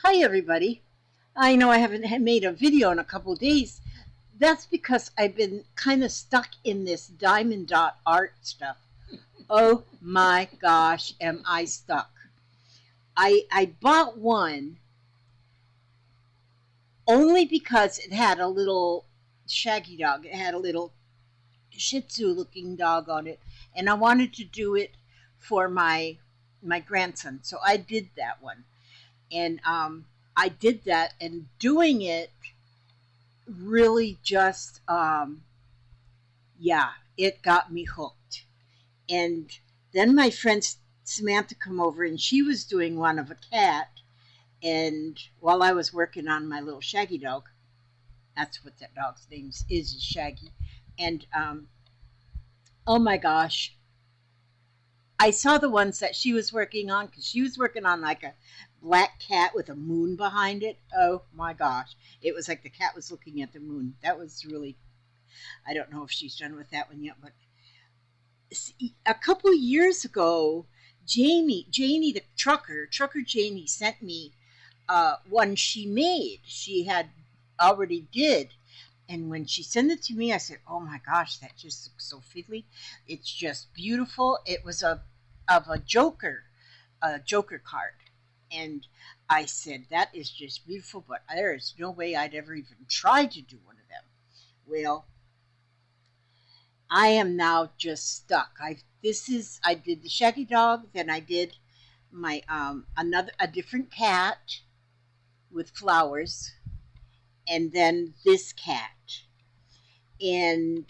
Hi everybody. I know I haven't made a video in a couple of days. That's because I've been kind of stuck in this diamond dot art stuff. Oh my gosh, am I stuck. I bought one only because it had a little shaggy dog. It had a little Shih Tzu looking dog on it, and I wanted to do it for my grandson. So I did that one. And I did that, and doing it really just yeah, it got me hooked. And then my friend Samantha come over, and she was doing one of a cat, and while I was working on my little shaggy dog, that's what that dog's name is Shaggy. And oh my gosh, I saw the ones that she was working on, because she was working on like a black cat with a moon behind it. Oh my gosh, it was like the cat was looking at the moon. That was really, I don't know if she's done with that one yet, but a couple years ago, Janie the trucker Janie sent me one she made. She had already did. And when she sent it to me, I said, "Oh my gosh, that just looks so fiddly. It's just beautiful." It was of a Joker card, and I said, "That is just beautiful." But there is no way I'd ever even try to do one of them. Well, I am now just stuck. I did the shaggy dog, then I did my a different cat with flowers, and then this cat. And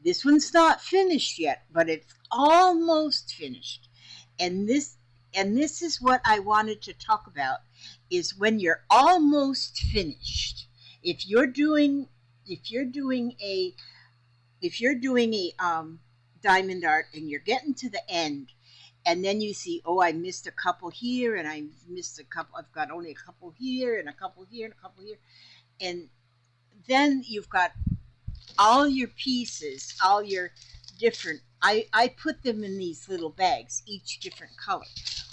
this one's not finished yet, but it's almost finished. And this is what I wanted to talk about, is when you're almost finished. If you're doing if you're doing a if you're doing a diamond art and you're getting to the end, and then you see, oh, I missed a couple here, and I missed a couple, I've got only a couple here and a couple here and a couple here, and then you've got all your pieces, all your different, I put them in these little bags, each different color.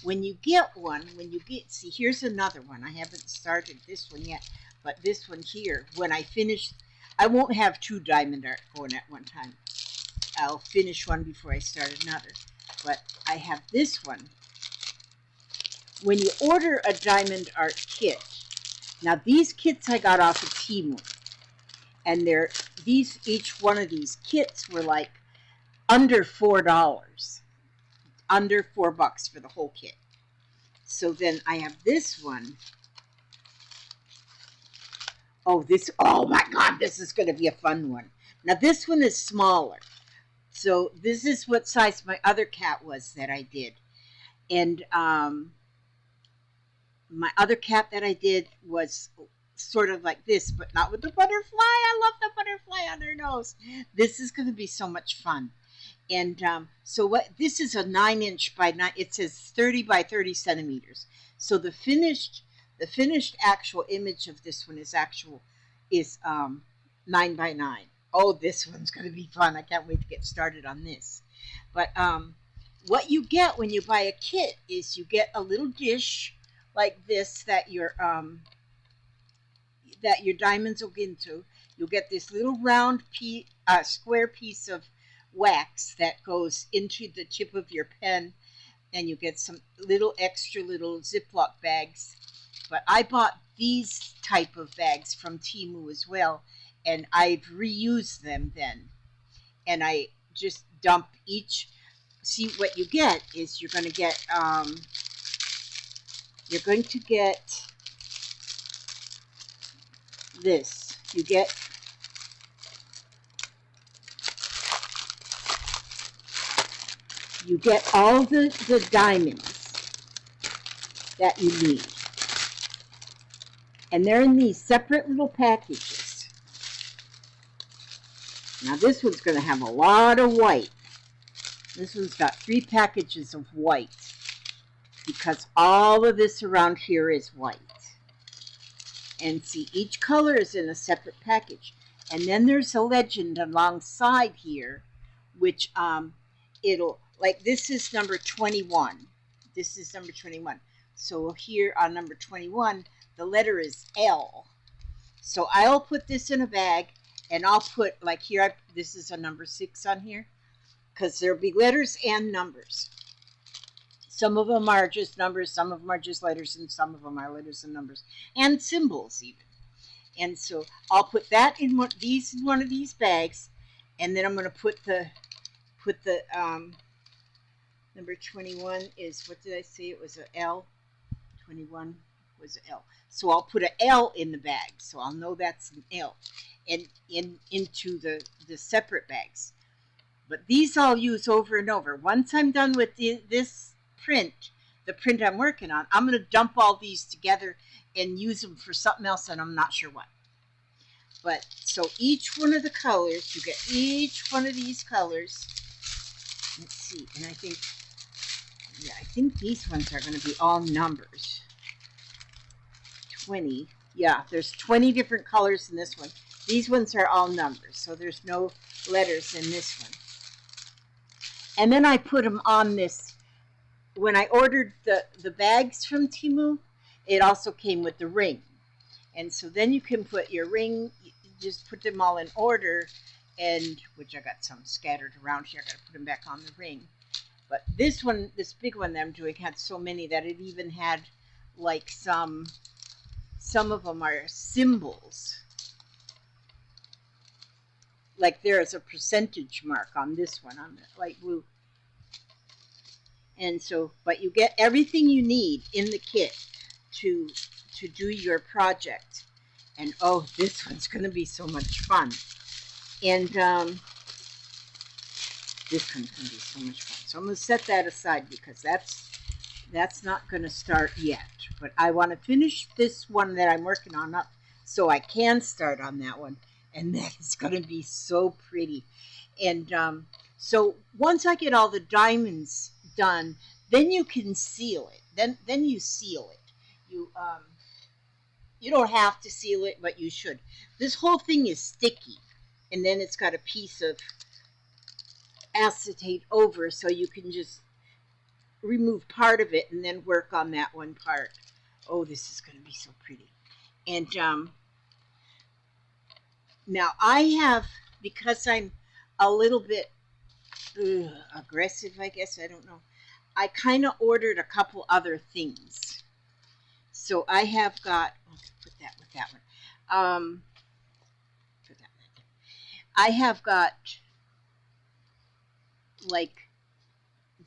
When you get one, see, here's another one. I haven't started this one yet, but this one here, when I finish, I won't have two diamond art going at one time. I'll finish one before I start another. But I have this one. When you order a diamond art kit, now these kits I got off of Temu, and each one of these kits were like under $4, under $4 for the whole kit. So then I have this one. Oh my God, this is going to be a fun one. Now this one is smaller. So this is what size my other cat was that I did. And my other cat that I did was sort of like this, but not with the butterfly. I love the butterfly on her nose. This is going to be so much fun. And so this is a 9" by 9. It says 30 by 30 centimeters. So the finished actual image of this one is 9 by 9. Oh, this one's going to be fun. I can't wait to get started on this. But what you get when you buy a kit is you get a little dish like this that your diamonds will get into. You'll get this little round square piece of wax that goes into the tip of your pen, and you get some extra little Ziploc bags. But I bought these type of bags from Temu as well, and I've reused them then. And I just dump each. See, what you get is you're going to get this. You get all the diamonds that you need. And they're in these separate little packages. Now this one's going to have a lot of white. This one's got 3 packages of white, because all of this around here is white. And see, each color is in a separate package. And then there's a legend alongside here, which it'll, like, this is number 21. This is number 21. So here on number 21, the letter is L. So I'll put this in a bag, and I'll put, like here, this is a number 6 on here, because there'll be letters and numbers. Some of them are just numbers, some of them are just letters, and some of them are letters and numbers, and symbols even. And so I'll put that in one of these bags, and then I'm going to put the number 21 is, what did I say? It was an L. 21 was an L. So I'll put an L in the bag, so I'll know that's an L, and into the separate bags. But these I'll use over and over. Once I'm done with this print, the print I'm working on, I'm going to dump all these together and use them for something else, and I'm not sure what. But so each one of the colors, you get each one of these colors. Let's see, and I think these ones are going to be all numbers. 20. Yeah, there's 20 different colors in this one. These ones are all numbers, so there's no letters in this one. And then I put them on this. When I ordered the bags from Temu, it also came with the ring. And so then you can put your ring, just put them all in order, and which I got some scattered around here. I got to put them back on the ring. But this one, this big one that I'm doing, had so many that it even had like some of them are symbols. Like there is a percentage mark on this one, on the light blue. And so, but you get everything you need in the kit to do your project. And oh, this one's going to be so much fun. And this one's going to be so much fun. So I'm going to set that aside because that's not going to start yet. But I want to finish this one that I'm working on up so I can start on that one. And that is going to be so pretty. And so once I get all the diamonds done, then you can seal it. Then you seal it. You don't have to seal it, but you should. This whole thing is sticky, and then it's got a piece of acetate over, so you can just remove part of it and then work on that one part. Oh, this is going to be so pretty. And now I have, because I'm a little bit aggressive, I guess, I don't know, I kind of ordered a couple other things. So I have got, put that with that one. Put that with that. I have got, like,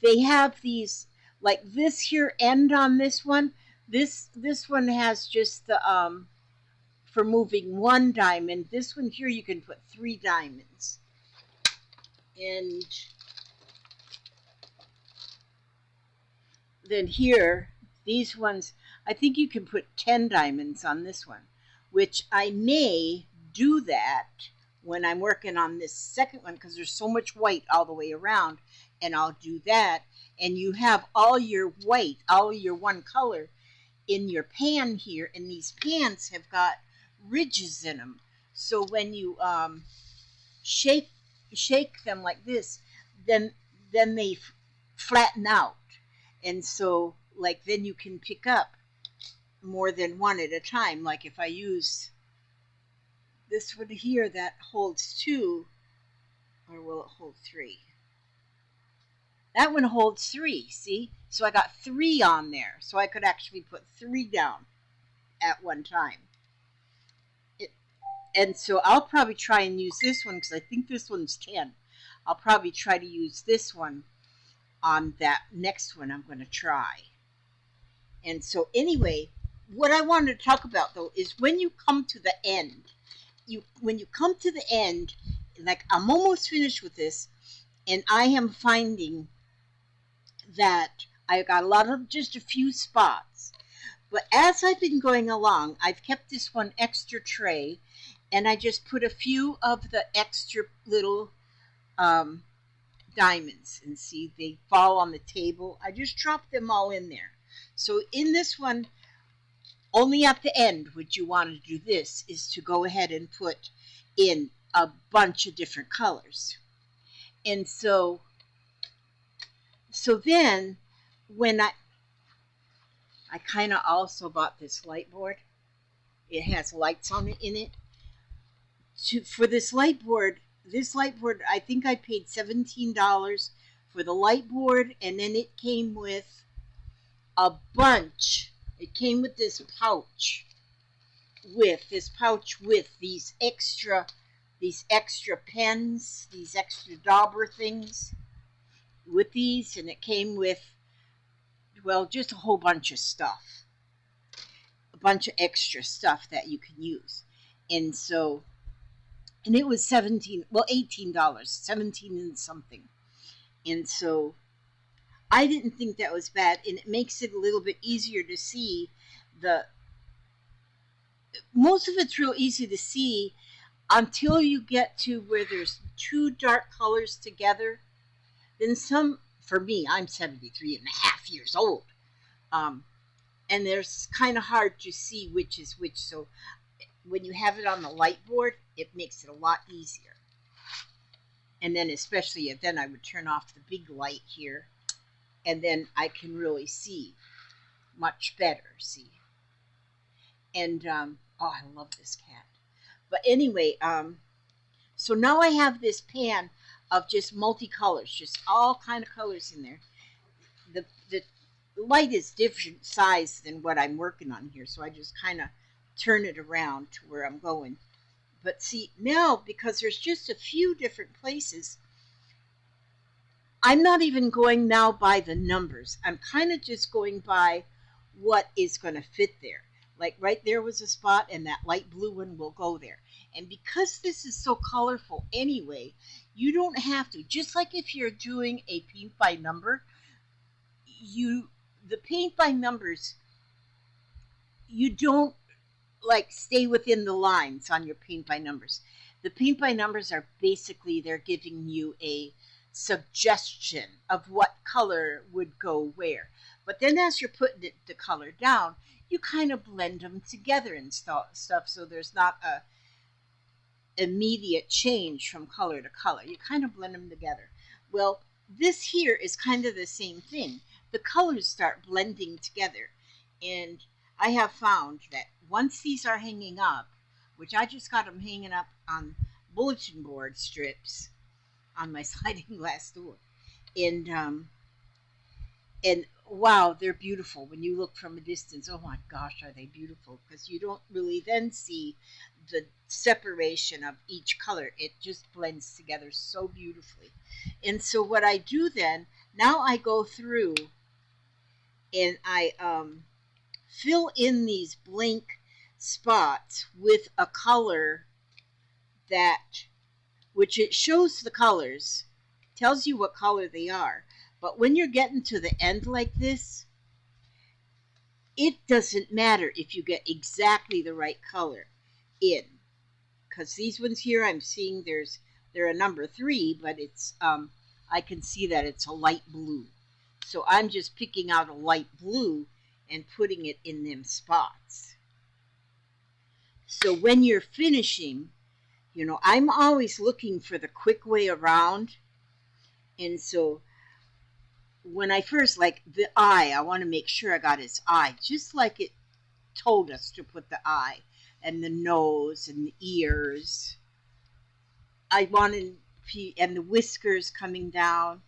they have these, like this here end on this one. This one has just the, for moving one diamond. This one here you can put 3 diamonds. And then here, these ones, I think you can put 10 diamonds on this one, which I may do that when I'm working on this second one because there's so much white all the way around, and I'll do that. And you have all your white, all your one color in your pan here, and these pans have got ridges in them. So when you shake them like this, then they flatten out. And so, like, then you can pick up more than one at a time. Like if I use this one here that holds 2, or will it hold 3? That one holds 3, see? So I got 3 on there. So I could actually put 3 down at one time. And so I'll probably try and use this one because I think this one's 10. I'll probably try to use this one on that next one I'm going to try. And so anyway, what I wanted to talk about though is when you come to the end, when you come to the end, like I'm almost finished with this, and I am finding that I got just a few spots. But as I've been going along, I've kept this one extra tray, and I just put a few of the extra little diamonds, and see, they fall on the table. I just drop them all in there. So in this one, only at the end would you want to do this, is to go ahead and put in a bunch of different colors. And so then when I I kind of also bought this light board. It has lights on it in it. For this light board, I think I paid $17 for the light board, and then it came with a bunch. It came with this pouch with these extra pens, these extra dauber things with these, and it came with, well, just a whole bunch of stuff, a bunch of extra stuff that you can use. And so, and it was $18, 17 and something. And so I didn't think that was bad, and it makes it a little bit easier to see. The Most of it's real easy to see until you get to where there's two dark colors together. Then for me, I'm 73 and a half years old. Um, and there's kind of hard to see which is which. So when you have it on the light board, it makes it a lot easier. And then especially, then I would turn off the big light here, and then I can really see much better, see. And, oh, I love this cat. But anyway, so now I have this pan of just multicolors, just all kind of colors in there. The light is different size than what I'm working on here, so I just kind of turn it around to where I'm going. But see, now, because there's just a few different places, I'm not even going now by the numbers. I'm kind of just going by what is going to fit there. Like right there was a spot, and that light blue one will go there. And because this is so colorful anyway, you don't have to. Just like if you're doing a paint by number, the paint by numbers, you don't like stay within the lines on your paint by numbers. The paint by numbers are basically, they're giving you a suggestion of what color would go where. But then as you're putting the color down, you kind of blend them together and stuff, so there's not a immediate change from color to color. You kind of blend them together. Well, this here is kind of the same thing. The colors start blending together, and I have found that once these are hanging up, which I just got them hanging up on bulletin board strips on my sliding glass door, and wow, they're beautiful when you look from a distance. Oh my gosh, are they beautiful? Because you don't really then see the separation of each color. It just blends together so beautifully. And so what I do then, now I go through and I fill in these blank spots with a color which it shows the colors, tells you what color they are. But when you're getting to the end like this, it doesn't matter if you get exactly the right color in. Because these ones here, I'm seeing they're a number 3, but it's I can see that it's a light blue. So I'm just picking out a light blue and putting it in them spots. So when you're finishing, I'm always looking for the quick way around. And so when I first, like the eye, I want to make sure I got his eye, just like it told us to put the eye, and the nose and the ears. I wanted, and the whiskers coming down.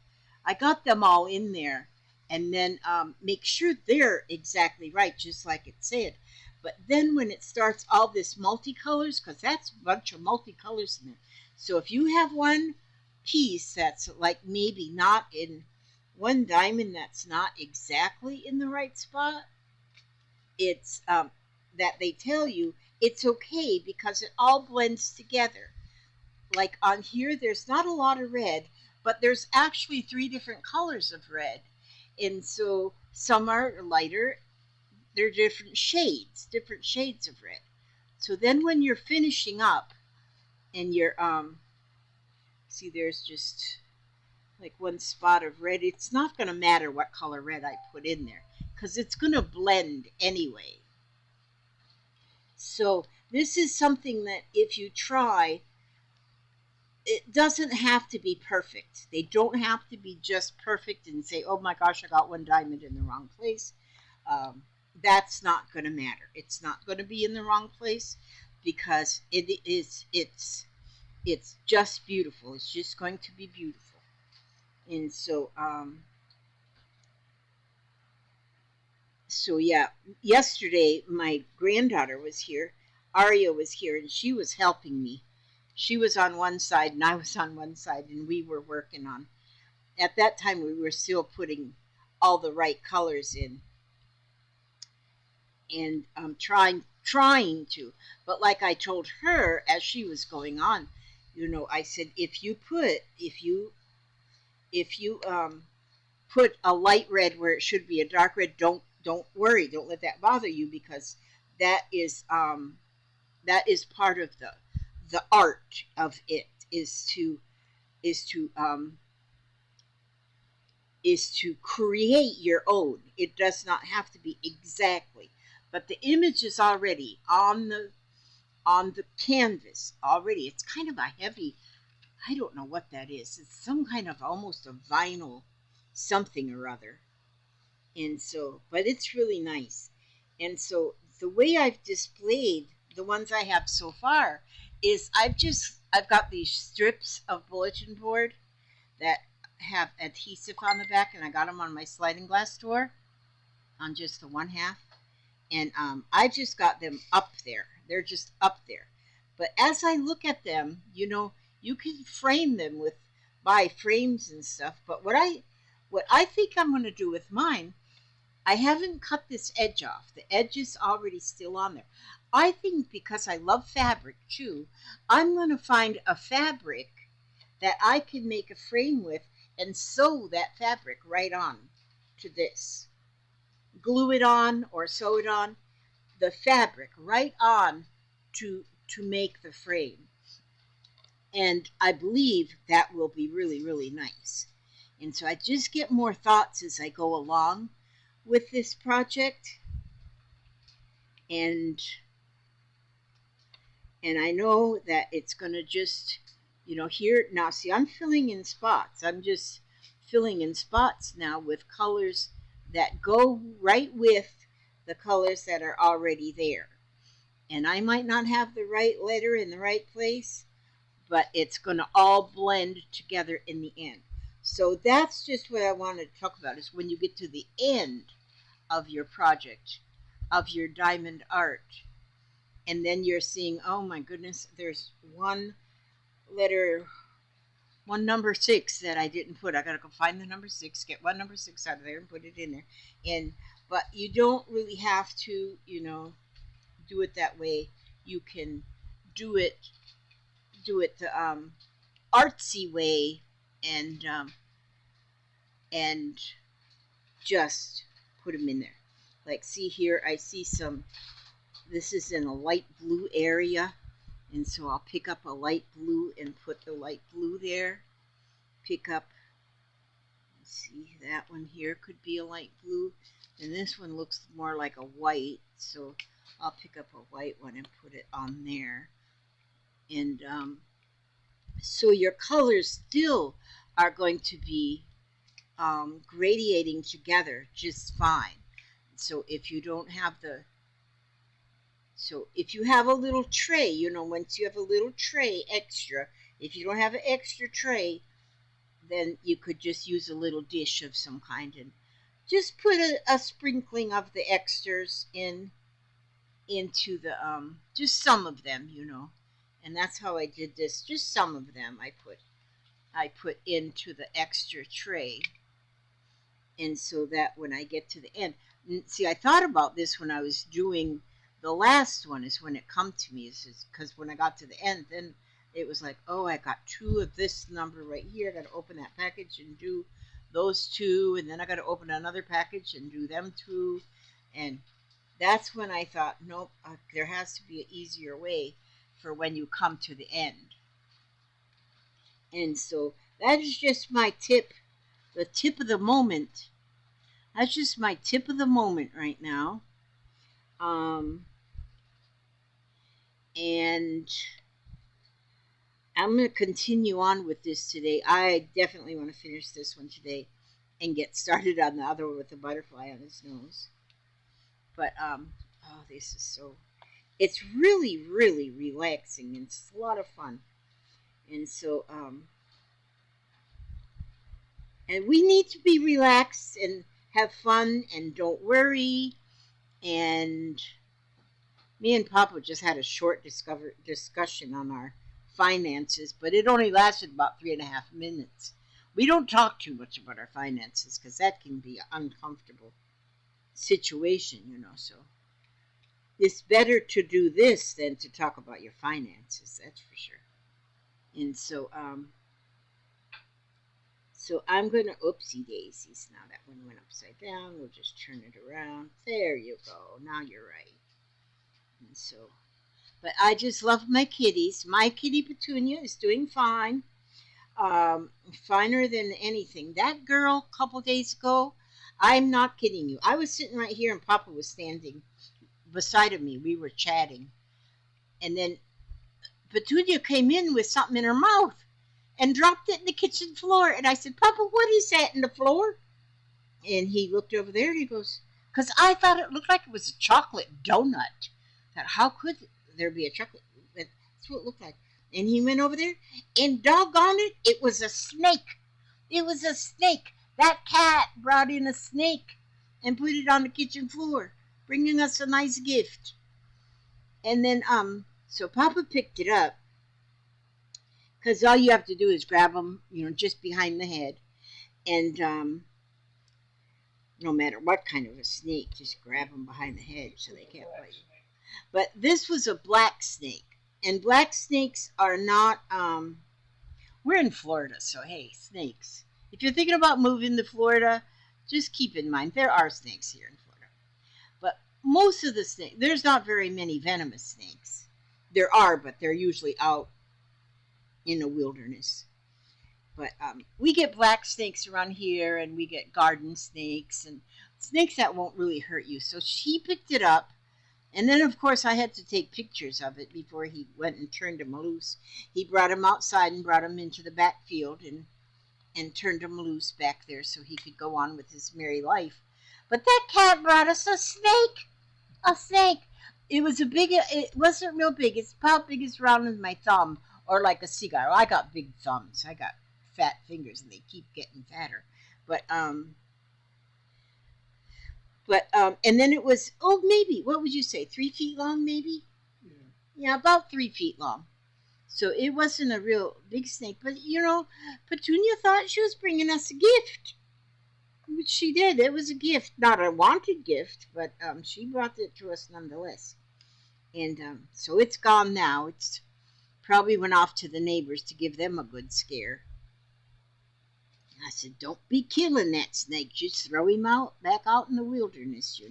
I got them all in there, and then make sure they're exactly right, just like it said. But then when it starts all this multicolors, because that's a bunch of multicolors in there. So if you have one piece that's like maybe not in one diamond, that's not exactly in the right spot, it's that they tell you it's okay because it all blends together. Like on here, there's not a lot of red, but there's actually 3 different colors of red. And so some are lighter, they're different shades of red. So then when you're finishing up and you're, see, there's just like one spot of red. It's not going to matter what color red I put in there because it's going to blend anyway. So this is something that if you try, it doesn't have to be perfect. They don't have to be just perfect and say, oh my gosh, I got one diamond in the wrong place. that's not going to matter. It's not going to be in the wrong place because it's just beautiful. It's just going to be beautiful. And so yeah, yesterday my granddaughter was here. Aria was here and she was helping me. She was on one side and I was on one side and we were working on. At that time we were still putting all the right colors in and trying to. But like I told her as she was going on, I said if you put a light red where it should be a dark red, don't worry, don't let that bother you because that is part of the art of it is to um, is to create your own. It does not have to be exactly, but the image is already on the canvas already. It's kind of a heavy. I don't know what that is. It's some kind of almost a vinyl something or other. And so, but it's really nice. And so the way I've displayed the ones I have so far is I've got these strips of bulletin board that have adhesive on the back, and I got them on my sliding glass door on just the one half, and I just got them up there. They're just up there. But as I look at them, you can frame them with buy frames and stuff. But what I think I'm going to do with mine, I haven't cut this edge off. The edge is already still on there. I think because I love fabric too, I'm going to find a fabric that I can make a frame with and sew that fabric right on to this. Glue it on or sew it on the fabric right on to make the frame. And I believe that will be really, really nice. And so I just get more thoughts as I go along with this project. And I know that it's going to just, here now. See, I'm filling in spots. I'm just filling in spots now with colors that go right with the colors that are already there. And I might not have the right letter in the right place, but it's going to all blend together in the end. So that's just what I wanted to talk about is when you get to the end of your project, of your diamond art, and then you're seeing, oh my goodness, there's one letter, one number 6 that I didn't put. I gotta go find the number 6, get one number 6 out of there and put it in there. But you don't really have to, do it that way. You can do it the artsy way and just put them in there. Like, see here, I see some. This is in a light blue area, and so I'll pick up a light blue and put the light blue there. Pick up, see, that one here could be a light blue, and this one looks more like a white, so I'll pick up a white one and put it on there. And so your colors still are going to be gradiating together just fine. So if you don't have if you have a little tray, once you have a little tray extra, if you don't have an extra tray, then you could just use a little dish of some kind and just put a sprinkling of the extras into the just some of them, and that's how I did this. Just some of them I put into the extra tray, and so that when I get to the end, see, I thought about this when I was doing the last one. Is when it come to me is because when I got to the end, then it was like, oh, I got 2 of this number right here. I got to open that package and do those 2, and then I got to open another package and do them 2, and that's when I thought, nope, there has to be an easier way for when you come to the end. And so that is just my tip, the tip of the moment. That's just my tip of the moment right now. And I'm going to continue on with this today. I definitely want to finish this one today and get started on the other one with the butterfly on his nose. But oh, this is so. It's really, really relaxing, and it's a lot of fun. And so and we need to be relaxed and have fun and don't worry. And me and Papa just had a short discussion on our finances, but it only lasted about 3.5 minutes. We don't talk too much about our finances because that can be an uncomfortable situation, So it's better to do this than to talk about your finances. That's for sure. And so I'm going to, oopsie daisies. Now that one went upside down. We'll just turn it around. There you go. Now you're right. And so, but I just love my kitties. My kitty Petunia is doing fine. Finer than anything. That girl a couple days ago, I'm not kidding you. I was sitting right here and Papa was standing beside of me. We were chatting. And then Petunia came in with something in her mouth and dropped it in the kitchen floor. And I said, Papa, what is that in the floor? And he looked over there and he goes, because I thought it looked like it was a chocolate donut. That how could there be a chocolate? That's what it looked like. And he went over there and doggone it, it was a snake. It was a snake. That cat brought in a snake and put it on the kitchen floor, bringing us a nice gift. And then so Papa picked it up because all you have to do is grab them, just behind the head, and no matter what kind of a snake, just grab them behind the head so they can't bite you. But this was a black snake, and black snakes are not. We're in Florida, so hey, snakes. If you're thinking about moving to Florida, just keep in mind there are snakes here in Florida. But most of the snakes, there's not very many venomous snakes. There are, but they're usually out in the wilderness. But we get black snakes around here, and we get garden snakes and snakes that won't really hurt you. So she picked it up, and then of course I had to take pictures of it before he went and turned him loose. He brought him outside and brought him into the backfield and turned him loose back there so he could go on with his merry life. But that cat brought us a snake. A snake. It was a big. It wasn't real big. It's about big as round as my thumb, or like a cigar. I got big thumbs. I got fat fingers, and they keep getting fatter. But and then it was, maybe, what would you say, 3 feet long, maybe? Yeah, about 3 feet long. So it wasn't a real big snake, but Petunia thought she was bringing us a gift, which she did. It was a gift, not a wanted gift, but she brought it to us nonetheless. And so it's gone now. It's probably went off to the neighbors to give them a good scare. I said, don't be killing that snake. Just throw him back out in the wilderness,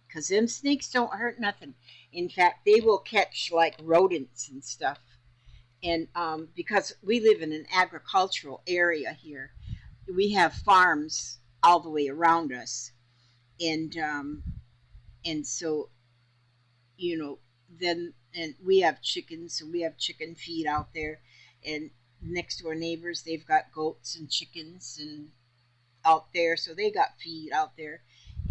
because them snakes don't hurt nothing. In fact, they will catch like rodents and stuff. And because we live in an agricultural area here, we have farms all the way around us, and so then and we have chickens, so we have chicken feed out there, and next to our neighbors they've got goats and chickens and out there, so they got feed out there,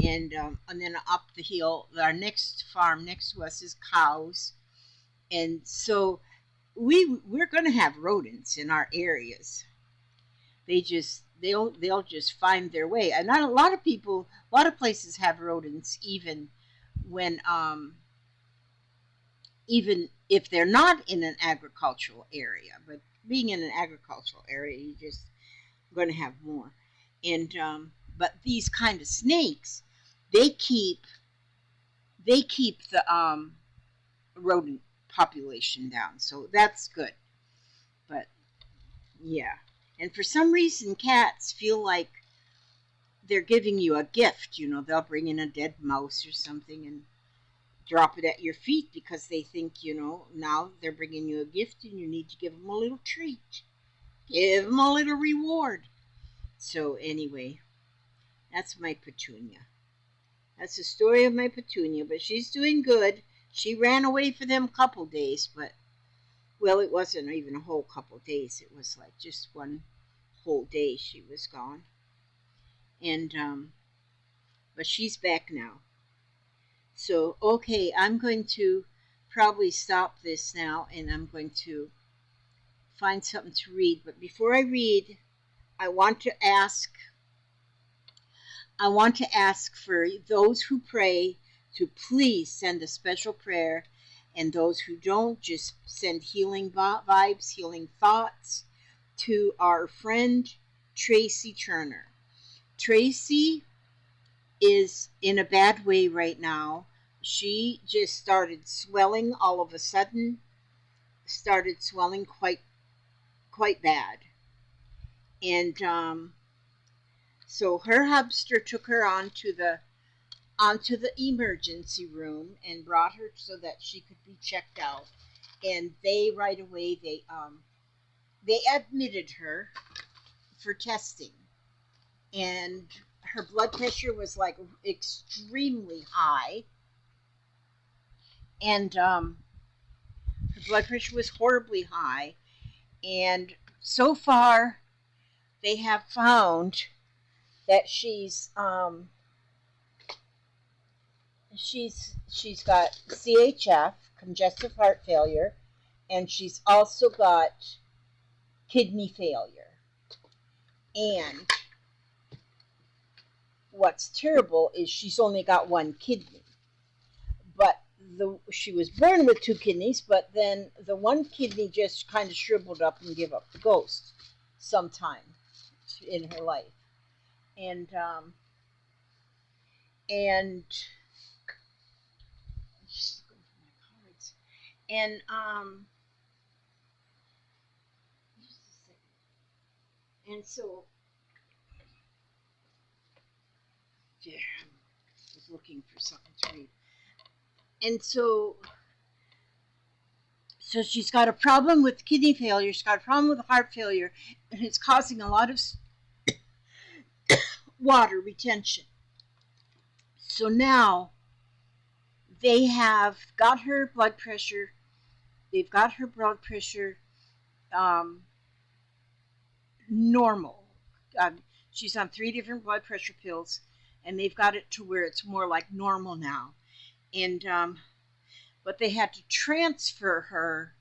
and then up the hill, our next farm next to us is cows, and so we're going to have rodents in our areas. They'll just find their way, and not a lot of people, a lot of places have rodents even when even if they're not in an agricultural area, but being in an agricultural area, you're just going to have more. And but these kind of snakes, they keep the rodent population down, so that's good. But yeah, and for some reason, cats feel like they're giving you a gift. They'll bring in a dead mouse or something and drop it at your feet because they think, now they're bringing you a gift and you need to give them a little treat. Give them a little reward. So anyway, that's my Petunia. That's the story of my Petunia, but she's doing good. She ran away for them couple days, but, well, it wasn't even a whole couple days. It was like just one whole day she was gone. And, but she's back now. So, okay, I'm going to probably stop this now and I'm going to find something to read. But before I read, I want to ask I want to ask for those who pray to please send a special prayer, and those who don't, just send healing vibes, healing thoughts to our friend Tracy Turner. Tracy is in a bad way right now. She just started swelling all of a sudden, started swelling quite bad, and so her hubster took her onto the emergency room and brought her so that she could be checked out. And they right away they admitted her for testing, and her blood pressure was like extremely high, and her blood pressure was horribly high. And so far, they have found that she's got CHF, congestive heart failure, and she's also got kidney failure. And what's terrible is she's only got one kidney. But she was born with two kidneys, but then the one kidney just kind of shriveled up and gave up the ghost sometime in her life. And and just looking for my cards. And just a second. And so yeah, I was looking for something to read. And so she's got a problem with kidney failure, she's got a problem with heart failure, and it's causing a lot of water retention. So now they have got her blood pressure, they've got her blood pressure um, normal. She's on 3 different blood pressure pills, and they've got it to where it's more like normal now. And but they had to transfer her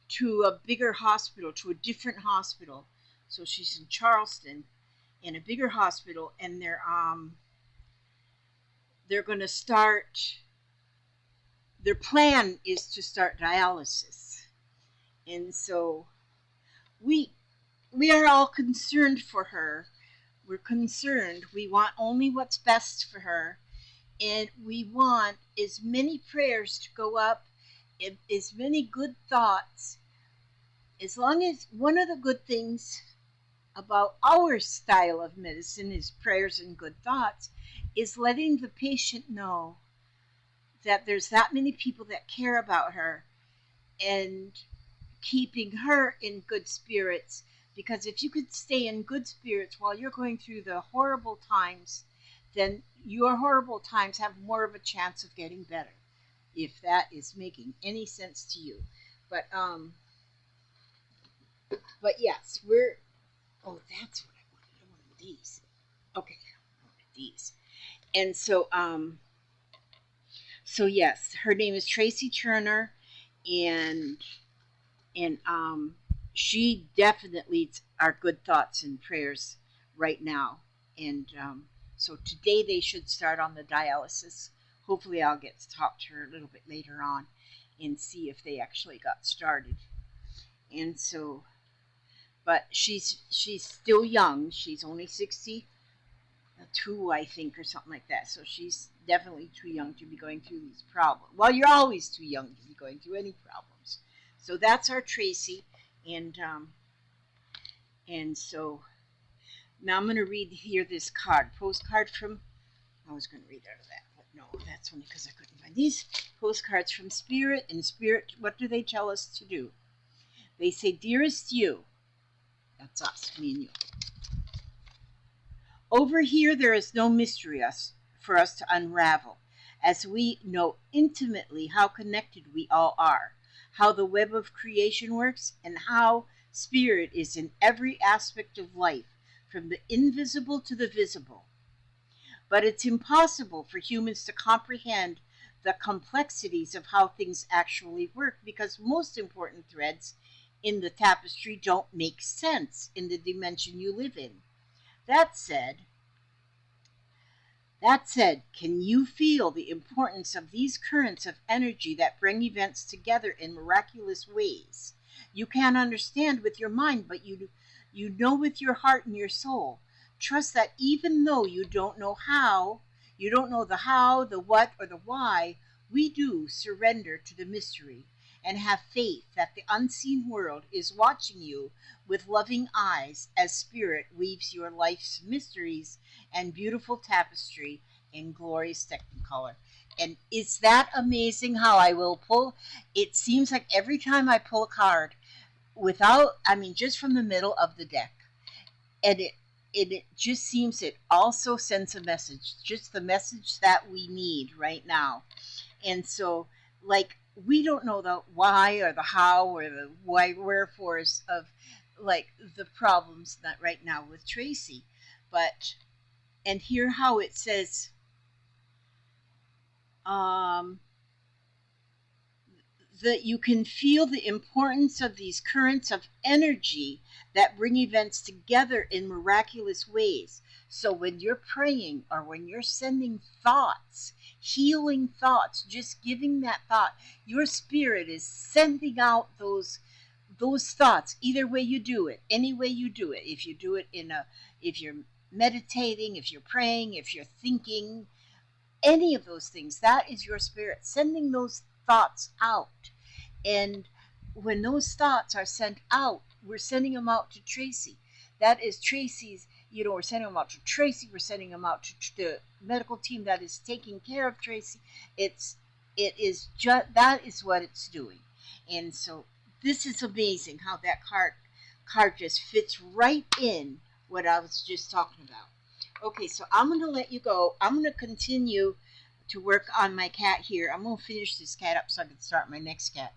to a bigger hospital, to a different hospital. So she's in Charleston, in a bigger hospital, and they're going to start. Their plan is to start dialysis, and so we are all concerned for her. We're concerned. We want only what's best for her, and we want as many prayers to go up, as many good thoughts. As long as one of the good things about our style of medicine is prayers and good thoughts, is letting the patient know that there's that many people that care about her, and keeping her in good spirits. Because if you could stay in good spirits while you're going through the horrible times, then your horrible times have more of a chance of getting better, if that is making any sense to you. But yes, we're. Oh, that's what I wanted. I wanted these. Okay, I wanted these. And so yes, her name is Tracy Turner, and she definitely needs our good thoughts and prayers right now. And so today they should start on the dialysis. Hopefully, I'll get to talk to her a little bit later on and see if they actually got started. And so, but she's still young. She's only 62, I think, or something like that. So she's definitely too young to be going through these problems. Well, you're always too young to be going through any problems. So that's our Tracy, and so now I'm going to read here this postcard from. I was going to read out of that, but no, that's only because I couldn't find these postcards from Spirit. And Spirit, what do they tell us to do? They say, "Dearest you," that's us, me and you. "Over here there is no mystery for us to unravel, as we know intimately how connected we all are, how the web of creation works, and how Spirit is in every aspect of life, from the invisible to the visible. But it's impossible for humans to comprehend the complexities of how things actually work, because most important threads in the tapestry don't make sense in the dimension you live in. That said, that said, can you feel the importance of these currents of energy that bring events together in miraculous ways? You can't understand with your mind, but you know with your heart and your soul. Trust that even though you don't know how, you don't know the how, the what, or the why, we do surrender to the mystery and have faith that the unseen world is watching you with loving eyes as spirit weaves your life's mysteries and beautiful tapestry in glorious technicolor. And is that amazing how I will pull? It seems like every time I pull a card, without, I mean, just from the middle of the deck, and it just seems it also sends a message, just the message that we need right now. And so, like, we don't know the why or the how or the why wherefores of like the problems that right now with Tracy. But and hear how it says um, that you can feel the importance of these currents of energy that bring events together in miraculous ways. So when you're praying or when you're sending thoughts, healing thoughts, just giving that thought, your spirit is sending out those thoughts. Either way you do it, any way you do it. If you do it if you're meditating, if you're praying, if you're thinking, any of those things, that is your spirit sending those thoughts out. And when those thoughts are sent out, we're sending them out to Tracy. That is Tracy's, we're sending them out to Tracy, we're sending them out to the medical team that is taking care of Tracy. It is just, that is what it's doing. And so this is amazing how that card just fits right in what I was just talking about. Okay, so I'm going to let you go. I'm going to continue to work on my cat here. I'm going to finish this cat up so I can start my next cat.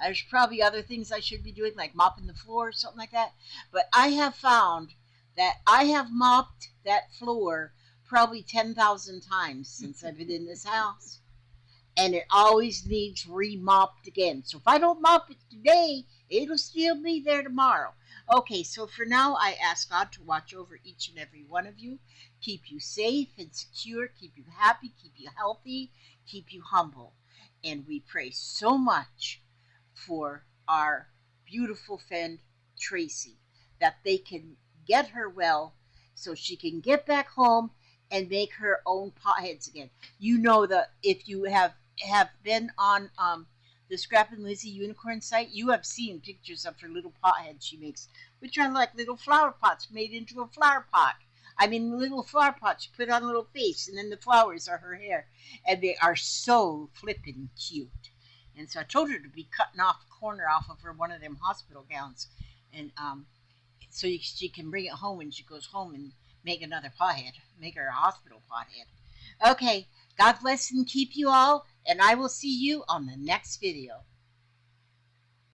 There's probably other things I should be doing, like mopping the floor or something like that. But I have found that I have mopped that floor probably 10,000 times since I've been in this house. And it always needs remopped again. So if I don't mop it today, it'll still be there tomorrow. Okay, so for now, I ask God to watch over each and every one of you, keep you safe and secure, keep you happy, keep you healthy, keep you humble. And we pray so much for our beautiful friend Tracy, that they can get her well so she can get back home and make her own potheads again. You know that if you have been on the Scrap and Lizzie Unicorn site, you have seen pictures of her little potheads she makes, which are like little flower pots made into a flower pot. I mean, little flower pots you put on a little face, and then the flowers are her hair, and they are so flippin' cute. And so I told her to be cutting off a corner off of her one of them hospital gowns, and so she can bring it home when she goes home and make another pothead, make her a hospital pothead. Okay, God bless and keep you all, and I will see you on the next video.